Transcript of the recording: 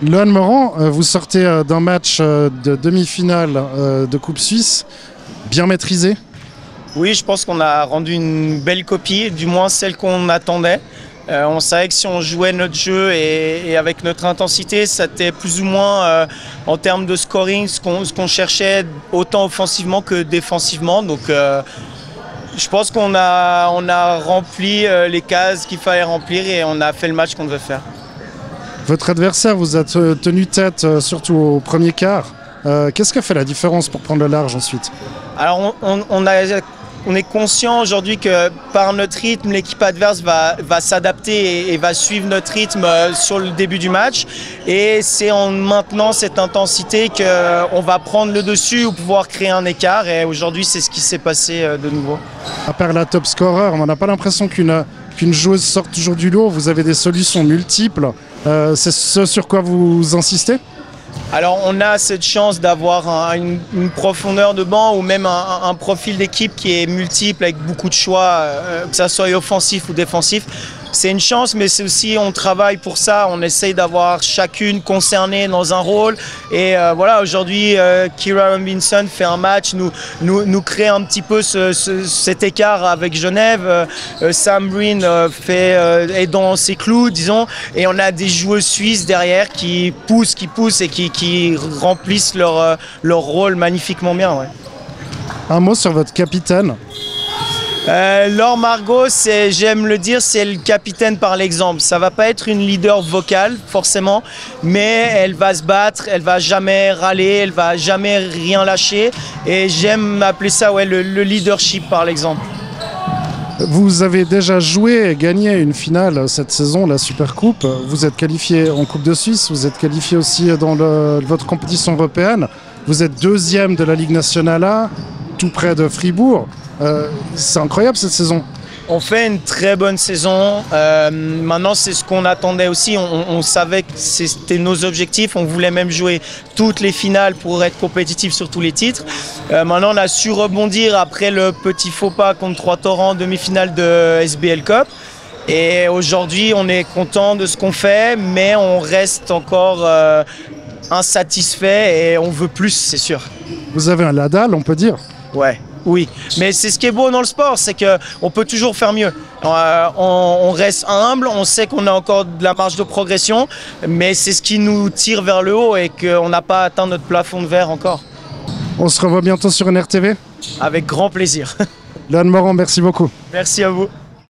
Lohan Morand, vous sortez d'un match de demi-finale de Coupe Suisse, bien maîtrisé. Oui, je pense qu'on a rendu une belle copie, du moins celle qu'on attendait. On savait que si on jouait notre jeu et avec notre intensité, c'était plus ou moins en termes de scoring ce qu'on cherchait autant offensivement que défensivement. Donc je pense qu'on a rempli les cases qu'il fallait remplir et on a fait le match qu'on devait faire. Votre adversaire vous a tenu tête, surtout au premier quart. Qu'est-ce qui a fait la différence pour prendre le large ensuite? Alors on est conscient aujourd'hui que par notre rythme, l'équipe adverse va s'adapter et va suivre notre rythme sur le début du match. Et c'est en maintenant cette intensité qu'on va prendre le dessus ou pouvoir créer un écart. Et aujourd'hui, c'est ce qui s'est passé de nouveau. À part la top scorer, on n'a pas l'impression qu'une joueuse sorte toujours du lot. Vous avez des solutions multiples. C'est ce sur quoi vous insistez? Alors on a cette chance d'avoir une profondeur de banc ou même un profil d'équipe qui est multiple avec beaucoup de choix, que ça soit offensif ou défensif. C'est une chance, mais c'est aussi, on travaille pour ça, on essaye d'avoir chacune concernée dans un rôle. Et voilà, aujourd'hui, Kyra Robinson fait un match, nous crée un petit peu cet écart avec Genève. Sam Breen est dans ses clous, disons. Et on a des joueuses suisses derrière qui poussent et qui remplissent leur rôle magnifiquement bien. Ouais. Un mot sur votre capitaine. Laure Margot, j'aime le dire, c'est le capitaine par l'exemple. Ça va pas être une leader vocale forcément, mais elle va se battre, elle va jamais râler, elle va jamais rien lâcher. Et j'aime appeler ça le leadership par l'exemple. Vous avez déjà joué et gagné une finale cette saison, la Supercoupe. Vous êtes qualifié en Coupe de Suisse, vous êtes qualifié aussi dans votre compétition européenne. Vous êtes deuxième de la Ligue nationale A, tout près de Fribourg. C'est incroyable cette saison. On fait une très bonne saison. Maintenant, c'est ce qu'on attendait aussi. On savait que c'était nos objectifs. On voulait même jouer toutes les finales pour être compétitif sur tous les titres. Maintenant, on a su rebondir après le petit faux pas contre Trois-Torrents, demi-finale de SBL Cup. Et aujourd'hui, on est content de ce qu'on fait, mais on reste encore insatisfait et on veut plus, c'est sûr. Vous avez un Ladal, on peut dire. Ouais. Oui, mais c'est ce qui est beau dans le sport, c'est qu'on peut toujours faire mieux. On reste humble, on sait qu'on a encore de la marge de progression, mais c'est ce qui nous tire vers le haut et qu'on n'a pas atteint notre plafond de verre encore. On se revoit bientôt sur NRTV. Avec grand plaisir. Lohan Morand, merci beaucoup. Merci à vous.